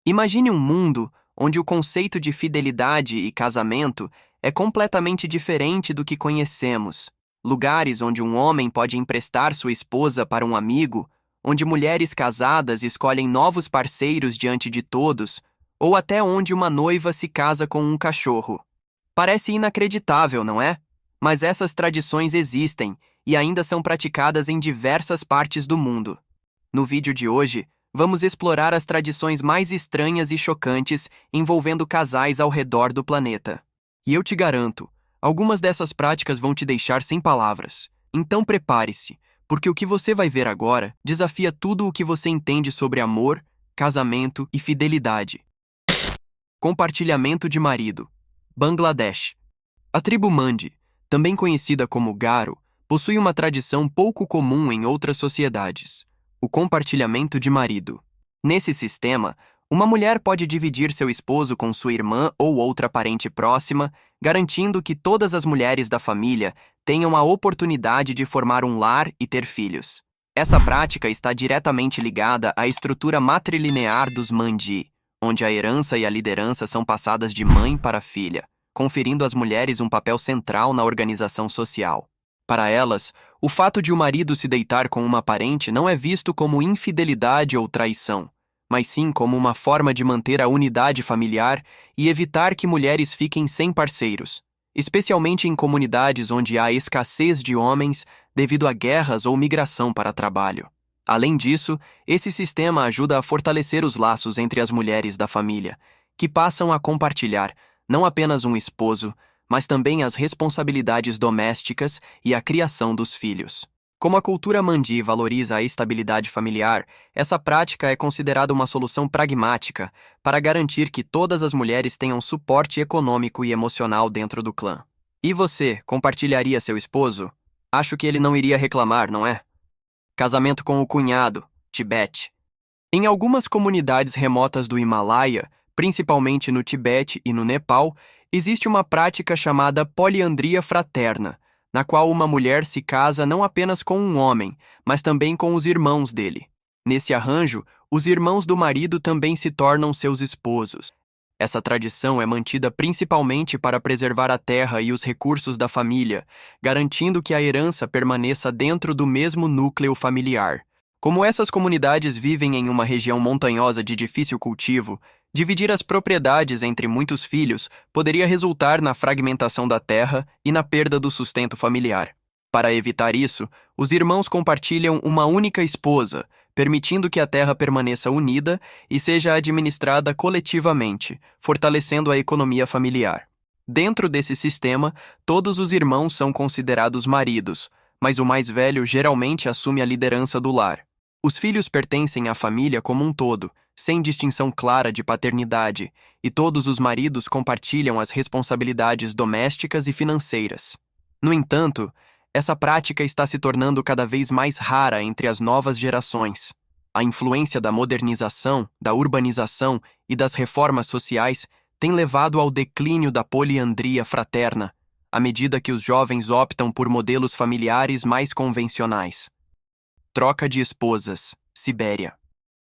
Imagine um mundo onde o conceito de fidelidade e casamento é completamente diferente do que conhecemos. Lugares onde um homem pode emprestar sua esposa para um amigo, onde mulheres casadas escolhem novos parceiros diante de todos, ou até onde uma noiva se casa com um cachorro. Parece inacreditável, não é? Mas essas tradições existem e ainda são praticadas em diversas partes do mundo. No vídeo de hoje, vamos explorar as tradições mais estranhas e chocantes envolvendo casais ao redor do planeta. E eu te garanto, algumas dessas práticas vão te deixar sem palavras. Então prepare-se, porque o que você vai ver agora desafia tudo o que você entende sobre amor, casamento e fidelidade. Compartilhamento de marido. Bangladesh. A tribo Mandi, também conhecida como Garo, possui uma tradição pouco comum em outras sociedades: o compartilhamento de marido. Nesse sistema, uma mulher pode dividir seu esposo com sua irmã ou outra parente próxima, garantindo que todas as mulheres da família tenham a oportunidade de formar um lar e ter filhos. Essa prática está diretamente ligada à estrutura matrilinear dos Mandi, onde a herança e a liderança são passadas de mãe para filha, conferindo às mulheres um papel central na organização social. Para elas, o fato de o marido se deitar com uma parente não é visto como infidelidade ou traição, mas sim como uma forma de manter a unidade familiar e evitar que mulheres fiquem sem parceiros, especialmente em comunidades onde há escassez de homens devido a guerras ou migração para trabalho. Além disso, esse sistema ajuda a fortalecer os laços entre as mulheres da família, que passam a compartilhar não apenas um esposo, mas também as responsabilidades domésticas e a criação dos filhos. Como a cultura Mandi valoriza a estabilidade familiar, essa prática é considerada uma solução pragmática para garantir que todas as mulheres tenham suporte econômico e emocional dentro do clã. E você, compartilharia seu esposo? Acho que ele não iria reclamar, não é? Casamento com o cunhado, Tibete. Em algumas comunidades remotas do Himalaia, principalmente no Tibete e no Nepal, existe uma prática chamada poliandria fraterna, na qual uma mulher se casa não apenas com um homem, mas também com os irmãos dele. Nesse arranjo, os irmãos do marido também se tornam seus esposos. Essa tradição é mantida principalmente para preservar a terra e os recursos da família, garantindo que a herança permaneça dentro do mesmo núcleo familiar. Como essas comunidades vivem em uma região montanhosa de difícil cultivo, dividir as propriedades entre muitos filhos poderia resultar na fragmentação da terra e na perda do sustento familiar. Para evitar isso, os irmãos compartilham uma única esposa, permitindo que a terra permaneça unida e seja administrada coletivamente, fortalecendo a economia familiar. Dentro desse sistema, todos os irmãos são considerados maridos, mas o mais velho geralmente assume a liderança do lar. Os filhos pertencem à família como um todo, sem distinção clara de paternidade, e todos os maridos compartilham as responsabilidades domésticas e financeiras. No entanto, essa prática está se tornando cada vez mais rara entre as novas gerações. A influência da modernização, da urbanização e das reformas sociais tem levado ao declínio da poliandria fraterna, à medida que os jovens optam por modelos familiares mais convencionais. Troca de esposas, Sibéria.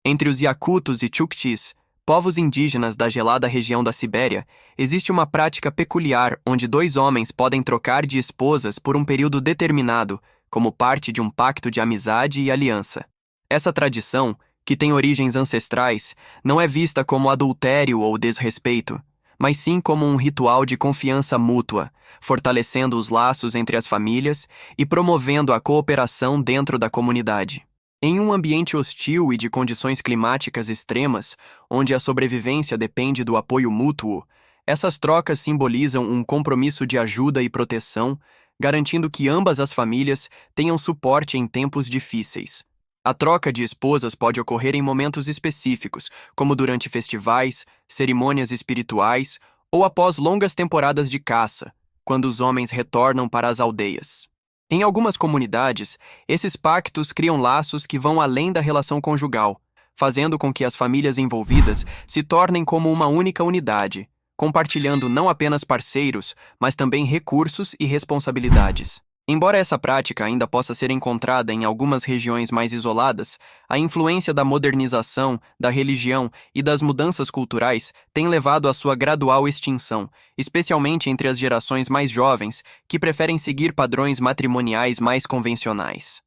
Entre os Yakutos e Chukchis, povos indígenas da gelada região da Sibéria, existe uma prática peculiar onde dois homens podem trocar de esposas por um período determinado, como parte de um pacto de amizade e aliança. Essa tradição, que tem origens ancestrais, não é vista como adultério ou desrespeito, mas sim como um ritual de confiança mútua, fortalecendo os laços entre as famílias e promovendo a cooperação dentro da comunidade. Em um ambiente hostil e de condições climáticas extremas, onde a sobrevivência depende do apoio mútuo, essas trocas simbolizam um compromisso de ajuda e proteção, garantindo que ambas as famílias tenham suporte em tempos difíceis. A troca de esposas pode ocorrer em momentos específicos, como durante festivais, cerimônias espirituais ou após longas temporadas de caça, quando os homens retornam para as aldeias. Em algumas comunidades, esses pactos criam laços que vão além da relação conjugal, fazendo com que as famílias envolvidas se tornem como uma única unidade, compartilhando não apenas parceiros, mas também recursos e responsabilidades. Embora essa prática ainda possa ser encontrada em algumas regiões mais isoladas, a influência da modernização, da religião e das mudanças culturais tem levado à sua gradual extinção, especialmente entre as gerações mais jovens, que preferem seguir padrões matrimoniais mais convencionais.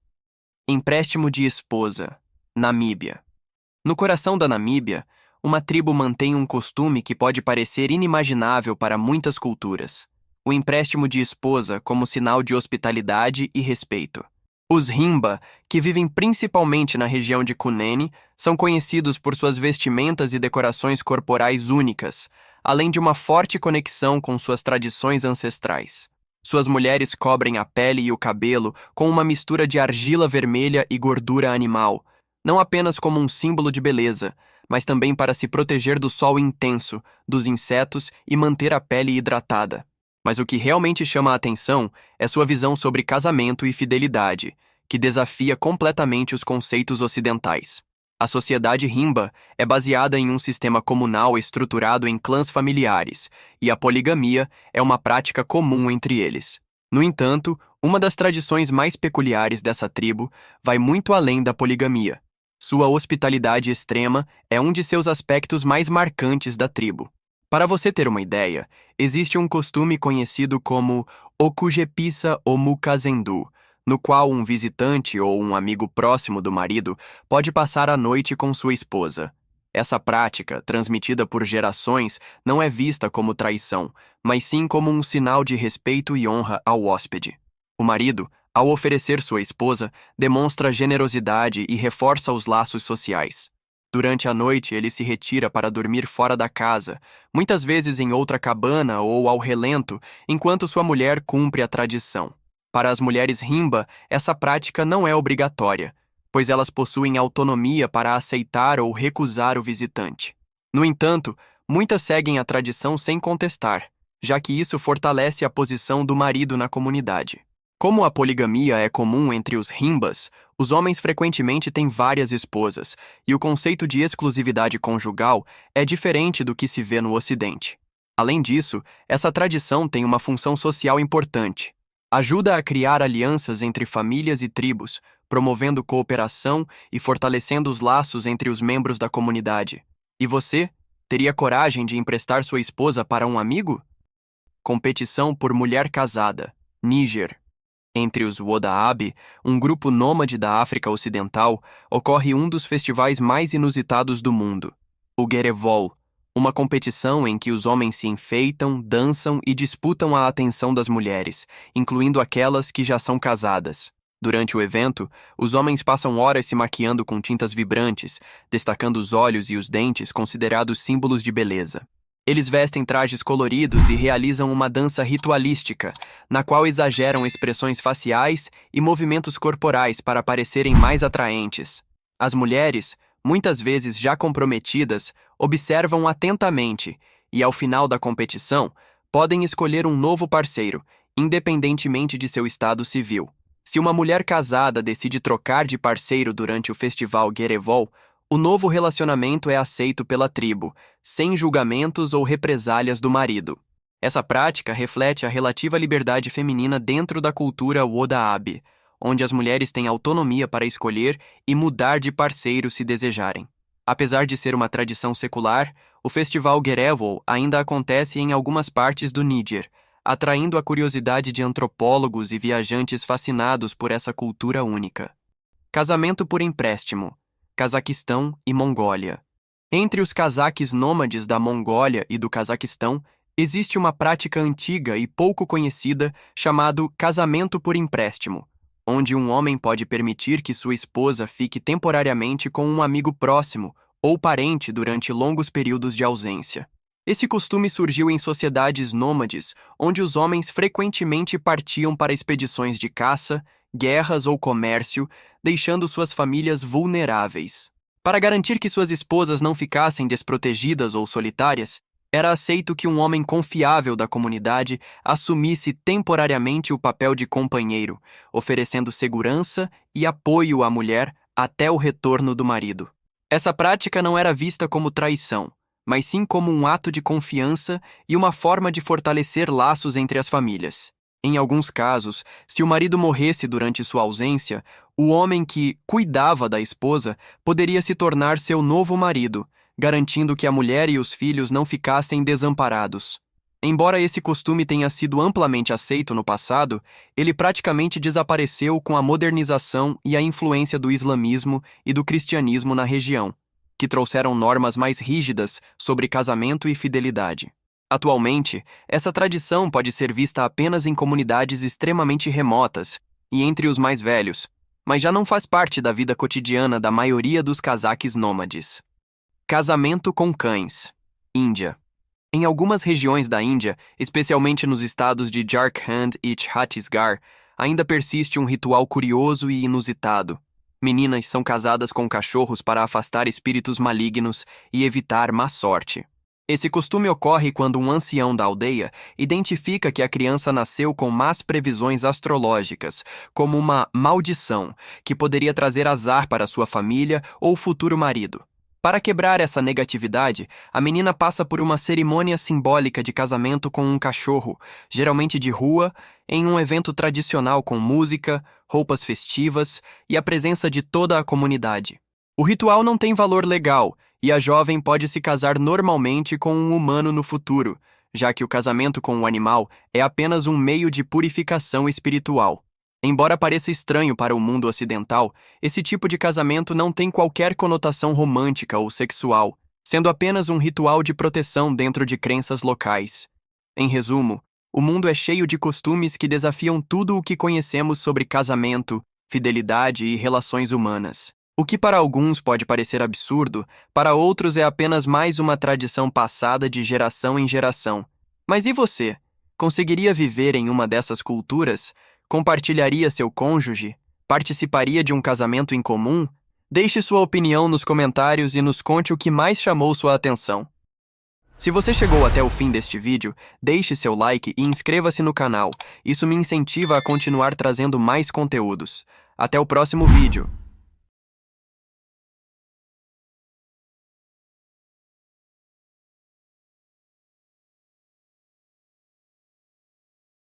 Empréstimo de esposa. Namíbia. No coração da Namíbia, uma tribo mantém um costume que pode parecer inimaginável para muitas culturas: o empréstimo de esposa como sinal de hospitalidade e respeito. Os Himba, que vivem principalmente na região de Kunene, são conhecidos por suas vestimentas e decorações corporais únicas, além de uma forte conexão com suas tradições ancestrais. Suas mulheres cobrem a pele e o cabelo com uma mistura de argila vermelha e gordura animal, não apenas como um símbolo de beleza, mas também para se proteger do sol intenso, dos insetos e manter a pele hidratada. Mas o que realmente chama a atenção é sua visão sobre casamento e fidelidade, que desafia completamente os conceitos ocidentais. A sociedade Himba é baseada em um sistema comunal estruturado em clãs familiares, e a poligamia é uma prática comum entre eles. No entanto, uma das tradições mais peculiares dessa tribo vai muito além da poligamia. Sua hospitalidade extrema é um de seus aspectos mais marcantes da tribo. Para você ter uma ideia, existe um costume conhecido como Okujepisa Omukazendu, no qual um visitante ou um amigo próximo do marido pode passar a noite com sua esposa. Essa prática, transmitida por gerações, não é vista como traição, mas sim como um sinal de respeito e honra ao hóspede. O marido, ao oferecer sua esposa, demonstra generosidade e reforça os laços sociais. Durante a noite, ele se retira para dormir fora da casa, muitas vezes em outra cabana ou ao relento, enquanto sua mulher cumpre a tradição. Para as mulheres Himba, essa prática não é obrigatória, pois elas possuem autonomia para aceitar ou recusar o visitante. No entanto, muitas seguem a tradição sem contestar, já que isso fortalece a posição do marido na comunidade. Como a poligamia é comum entre os Himbas, os homens frequentemente têm várias esposas, e o conceito de exclusividade conjugal é diferente do que se vê no Ocidente. Além disso, essa tradição tem uma função social importante. Ajuda a criar alianças entre famílias e tribos, promovendo cooperação e fortalecendo os laços entre os membros da comunidade. E você, teria coragem de emprestar sua esposa para um amigo? Competição por mulher casada. Níger. Entre os Wodaabe, um grupo nômade da África Ocidental, ocorre um dos festivais mais inusitados do mundo, o Gerevol, uma competição em que os homens se enfeitam, dançam e disputam a atenção das mulheres, incluindo aquelas que já são casadas. Durante o evento, os homens passam horas se maquiando com tintas vibrantes, destacando os olhos e os dentes considerados símbolos de beleza. Eles vestem trajes coloridos e realizam uma dança ritualística, na qual exageram expressões faciais e movimentos corporais para parecerem mais atraentes. As mulheres, muitas vezes já comprometidas, observam atentamente e, ao final da competição, podem escolher um novo parceiro, independentemente de seu estado civil. Se uma mulher casada decide trocar de parceiro durante o festival Gerevol, o novo relacionamento é aceito pela tribo, sem julgamentos ou represálias do marido. Essa prática reflete a relativa liberdade feminina dentro da cultura Wodaabe, onde as mulheres têm autonomia para escolher e mudar de parceiro se desejarem. Apesar de ser uma tradição secular, o festival Gerevol ainda acontece em algumas partes do Níger, atraindo a curiosidade de antropólogos e viajantes fascinados por essa cultura única. Casamento por empréstimo. Cazaquistão e Mongólia. Entre os cazaques nômades da Mongólia e do Cazaquistão, existe uma prática antiga e pouco conhecida chamado casamento por empréstimo, onde um homem pode permitir que sua esposa fique temporariamente com um amigo próximo ou parente durante longos períodos de ausência. Esse costume surgiu em sociedades nômades, onde os homens frequentemente partiam para expedições de caça, guerras ou comércio, deixando suas famílias vulneráveis. Para garantir que suas esposas não ficassem desprotegidas ou solitárias, era aceito que um homem confiável da comunidade assumisse temporariamente o papel de companheiro, oferecendo segurança e apoio à mulher até o retorno do marido. Essa prática não era vista como traição, mas sim como um ato de confiança e uma forma de fortalecer laços entre as famílias. Em alguns casos, se o marido morresse durante sua ausência, o homem que cuidava da esposa poderia se tornar seu novo marido, garantindo que a mulher e os filhos não ficassem desamparados. Embora esse costume tenha sido amplamente aceito no passado, ele praticamente desapareceu com a modernização e a influência do islamismo e do cristianismo na região, que trouxeram normas mais rígidas sobre casamento e fidelidade. Atualmente, essa tradição pode ser vista apenas em comunidades extremamente remotas e entre os mais velhos, mas já não faz parte da vida cotidiana da maioria dos cazaques nômades. Casamento com cães. Índia. Em algumas regiões da Índia, especialmente nos estados de Jharkhand e Chhattisgarh, ainda persiste um ritual curioso e inusitado. Meninas são casadas com cachorros para afastar espíritos malignos e evitar má sorte. Esse costume ocorre quando um ancião da aldeia identifica que a criança nasceu com más previsões astrológicas, como uma maldição, que poderia trazer azar para sua família ou futuro marido. Para quebrar essa negatividade, a menina passa por uma cerimônia simbólica de casamento com um cachorro, geralmente de rua, em um evento tradicional com música, roupas festivas e a presença de toda a comunidade. O ritual não tem valor legal e a jovem pode se casar normalmente com um humano no futuro, já que o casamento com um animal é apenas um meio de purificação espiritual. Embora pareça estranho para o mundo ocidental, esse tipo de casamento não tem qualquer conotação romântica ou sexual, sendo apenas um ritual de proteção dentro de crenças locais. Em resumo, o mundo é cheio de costumes que desafiam tudo o que conhecemos sobre casamento, fidelidade e relações humanas. O que para alguns pode parecer absurdo, para outros é apenas mais uma tradição passada de geração em geração. Mas e você? Conseguiria viver em uma dessas culturas? Compartilharia seu cônjuge? Participaria de um casamento em comum? Deixe sua opinião nos comentários e nos conte o que mais chamou sua atenção. Se você chegou até o fim deste vídeo, deixe seu like e inscreva-se no canal. Isso me incentiva a continuar trazendo mais conteúdos. Até o próximo vídeo.